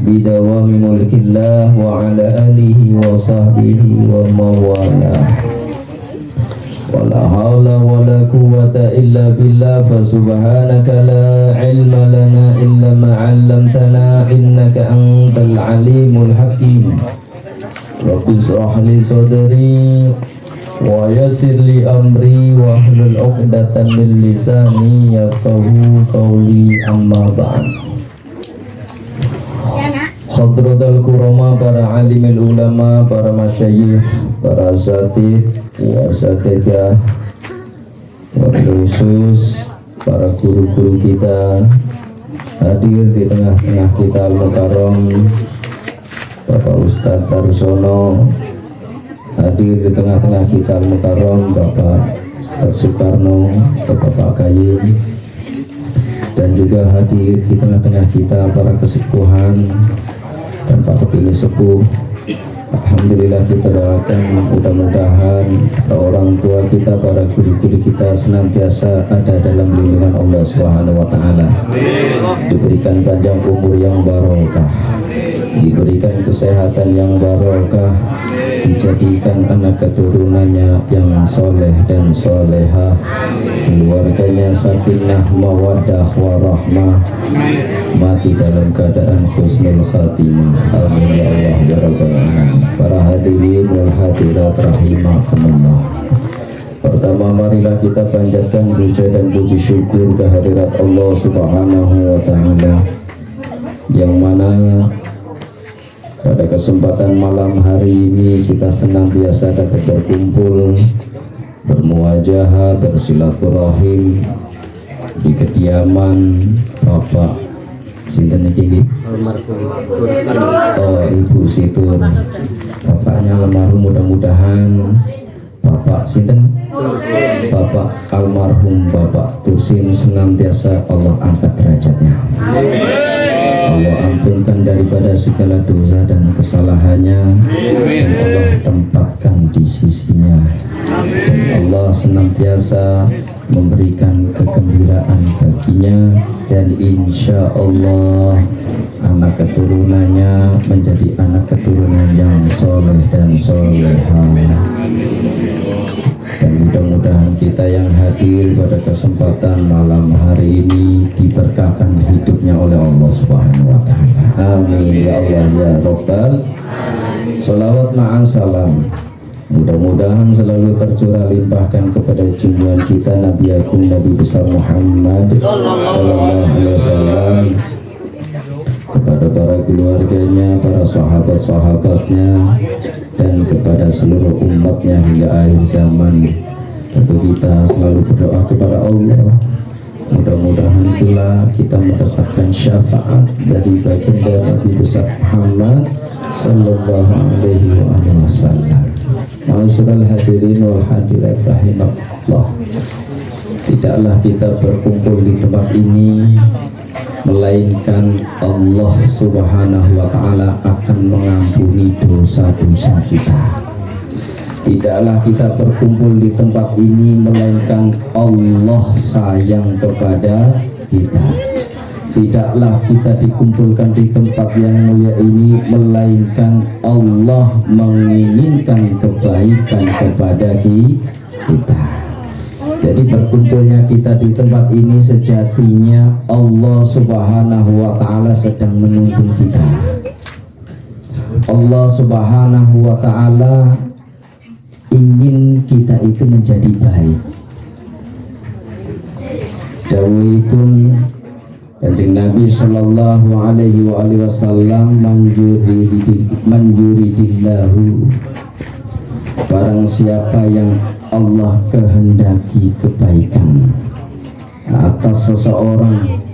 bidawami mulkillah wa ala alihi wa sahbihi wa mawalah. Wala hawla wala quwwata illa billah, fa subhanaka la ilma lana illa ma 'allamtana innaka antal alimul hakim. Rabbi shrah li sadri wa yassir li amri wa hlul 'uqdatam min lisani yafqahu qawli, amma ba'd. Hadratul kurama, para alimil ulama, para masyayikh, para asatid wa asatidah, khusus para guru-guru kita hadir di tengah-tengah kita al-mukarram, Bapak Ustadz Tarsono hadir di tengah-tengah kita al-mukarram, Bapak Ustadz Soekarno, Bapak Kayim, dan juga hadir di tengah-tengah kita para kesepuhan dan para pilih sepuh. Alhamdulillah, kita doakan mudah-mudahan para orang tua kita, para guru-guru kita senantiasa ada dalam lindungan Allah Subhanahu wa taala. Diberikan panjang umur yang barokah, diberikan kesehatan yang barokah, dijadikan anak keturunannya yang soleh dan solehah, keluarganya sakinah mawaddah warahmah, mati dalam keadaan husnul khatimah. Amin ya Allah ya rabbal alamin. Para hadirin wal hadirat rahimakumullah. Pertama, marilah kita panjatkan puja dan puji syukur kehadirat Allah Subhanahu wa taala, yang mana pada kesempatan malam hari ini kita senantiasa dapat berkumpul, bermuajahah, bersilaturahim di kediaman Bapak sinten iki? Oh, Ibu Situr. Bapaknya almarhum, mudah-mudahan Bapak sinten? Bapak almarhum Bapak Tusin senantiasa Allah angkat derajatnya. Allah ampunkan daripada segala dosa dan kesalahannya, dan Allah tempatkan di sisinya, dan Allah senantiasa memberikan kegembiraan baginya, dan insya Allah anak keturunannya menjadi anak keturunan yang soleh dan solehah. Dan mudah-mudahan kita yang hadir pada kesempatan malam hari ini diberkahkan hidupnya oleh Allah Subhanahu wa taala. Amin ya Allah ya Rabbal. Shalawat ma'an salam mudah-mudahan selalu tercurah limpahkan kepada junjungan kita Nabi Agung Nabi besar Muhammad sallallahu alaihi wasallam, kepada para keluarganya, para sahabat-sahabatnya, dan kepada seluruh umatnya hingga akhir zaman. Tentu kita selalu berdoa kepada Allah, mudah-mudahan pula kita mendapatkan syafaat dari baginda Nabi besar Muhammad sallallahu alaihi wasallam. Ma'asyiral hadirin wal hadirat rahimakumullah. Tidaklah kita berkumpul di tempat ini melainkan Allah Subhanahu wa taala akan mengampuni dosa-dosa kita. Tidaklah kita berkumpul di tempat ini melainkan Allah sayang kepada kita. Tidaklah kita dikumpulkan di tempat yang mulia ini melainkan Allah menginginkan kebaikan kepada kita. Jadi berkumpulnya kita di tempat ini sejatinya Allah Subhanahu wa taala sedang menuntun kita. Allah Subhanahu wa taala ingin kita itu menjadi baik. Jauhipun Kanjeng Nabi sallallahu alaihi wasallam manjuridillahu, barang siapa yang Allah kehendaki kebaikan atas seseorang,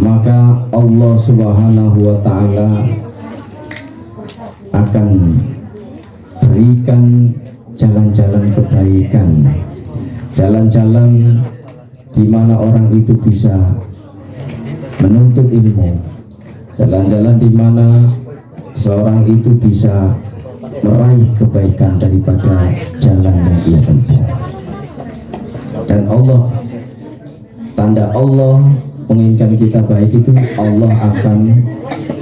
maka Allah Subhanahu wa taala akan berikan jalan-jalan kebaikan, jalan-jalan di mana orang itu bisa menuntut ilmu, jalan-jalan di mana seorang itu bisa meraih kebaikan daripada jalan yang ia tempuh. Dan Allah, tanda Allah menginginkan kita baik itu, Allah akan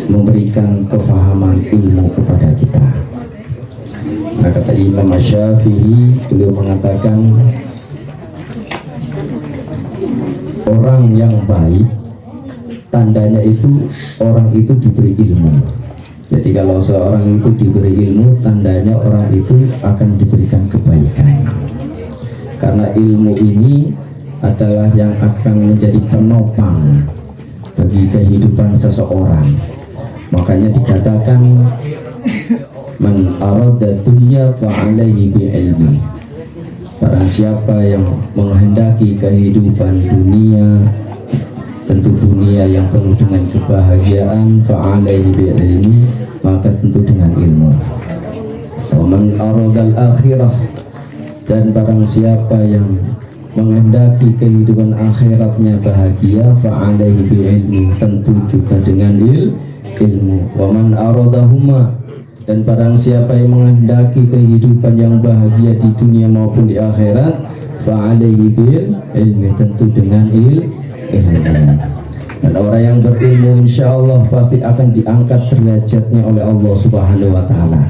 memberikan kefahaman ilmu kepada kita. Nah, kata Imam Syafi'i, beliau mengatakan orang yang baik tandanya itu orang itu diberi ilmu. Jadi kalau seorang itu diberi ilmu, tandanya orang itu akan diberikan kebaikan. Karena ilmu ini adalah yang akan menjadi penopang bagi kehidupan seseorang. Makanya dikatakan man arada dunya fa'alaihi bi'ilmi. Barang siapa yang menghendaki kehidupan dunia, tentu dunia yang penuh dengan kebahagiaan, fa'alaihi bi'ilmi, maka tentu dengan ilmu. Wa man aradal akhirah, dan barang siapa yang menghendaki kehidupan akhiratnya bahagia, fa'alaihi bi'ilmi, tentu juga dengan ilmu. Wa man aradahuma, dan barang siapa yang menghendaki kehidupan yang bahagia di dunia maupun di akhirat, fa'alaihi bi'ilmi, tentu dengan ilmu. Dan orang yang berilmu insya Allah pasti akan diangkat derajatnya oleh Allah Subhanahu wa Ta'ala.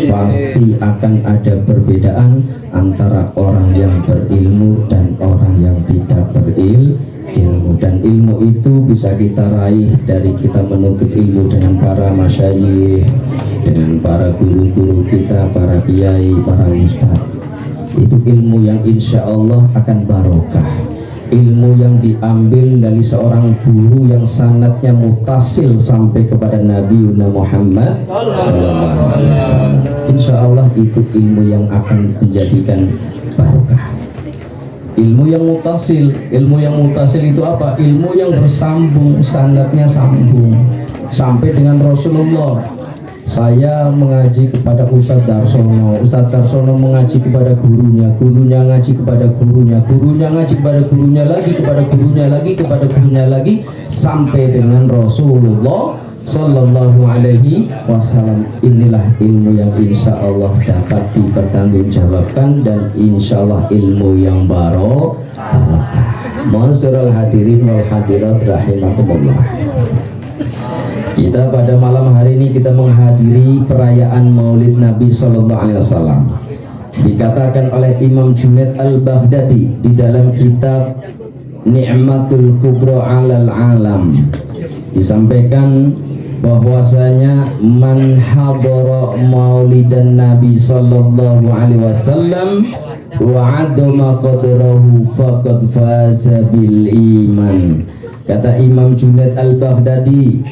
Pasti akan ada perbedaan antara orang yang berilmu dan orang yang tidak berilmu. Dan ilmu itu bisa kita raih dari kita menuntut ilmu dengan para masyayikh, dengan para guru-guru kita, para kiai, para ustadz. Itu ilmu yang insya Allah akan barokah. Ilmu yang diambil dari seorang guru yang sanadnya mutasil sampai kepada Nabi Muhammad sallallahu alaihi wasallam. Insya Allah itu ilmu yang akan menjadikan barokah. Ilmu yang mutasil itu apa? Ilmu yang bersambung, sanadnya sambung sampai dengan Rasulullah. Saya mengaji kepada Ustadz Darsono, Ustadz Darsono mengaji kepada gurunya, gurunya ngaji kepada gurunya, gurunya ngaji kepada gurunya lagi, kepada gurunya lagi, kepada gurunya lagi, sampai dengan Rasulullah Sallallahu Alaihi Wasallam. Inilah ilmu yang insya Allah dapat dipertanggungjawabkan dan insya Allah ilmu yang barokah. Ma'asyiral hadirin wal hadirat rahimakumullah. Kita pada malam hari ini kita menghadiri perayaan Maulid Nabi Sallallahu Alaihi Wasallam. Dikatakan oleh Imam Junaid Al-Baghdadi di dalam kitab Ni'matul Kubra 'alal Alam, disampaikan bahwasanya man hadara Maulidan Nabi Sallallahu Alaihi Wasallam wa 'adama qadrahu faqad faza bil iman. Kata Imam Junaid Al-Baghdadi,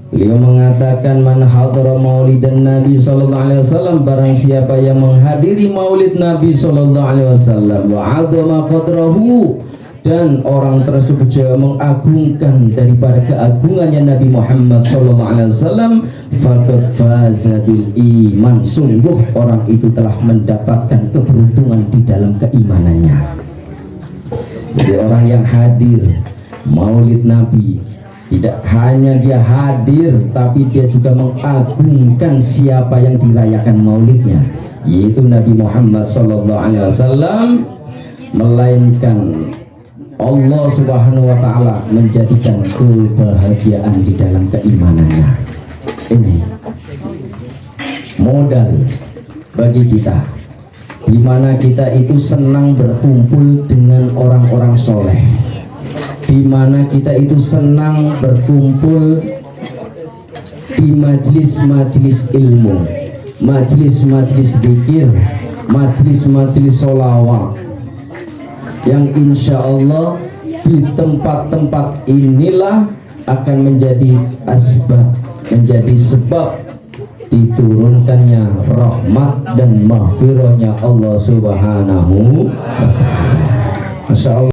beliau mengatakan man hadara maulidan Nabi sallallahu alaihi wasallam, barang siapa yang menghadiri maulid Nabi sallallahu alaihi wasallam wa 'azama qadrahu, dan orang tersebut juga mengagungkan daripada keagungannya Nabi Muhammad sallallahu alaihi wasallam, faqad faza bil iman, sungguh orang itu telah mendapatkan keberuntungan di dalam keimanannya. Jadi orang yang hadir maulid Nabi, tidak hanya dia hadir, tapi dia juga mengagungkan siapa yang dirayakan maulidnya, yaitu Nabi Muhammad Sallallahu Alaihi Wasallam, melainkan Allah Subhanahu Wa Taala menjadikan kebahagiaan di dalam keimanannya. Ini modal bagi kita, di mana kita itu senang berkumpul dengan orang-orang soleh, di mana kita itu senang berkumpul di majlis-majlis ilmu, majlis-majlis zikir, majlis-majlis sholawat, yang insya Allah di tempat-tempat inilah akan menjadi asbab, menjadi sebab diturunkannya rahmat dan mahfirahnya Allah Subhanahu wa Ta'ala. Masya Allah.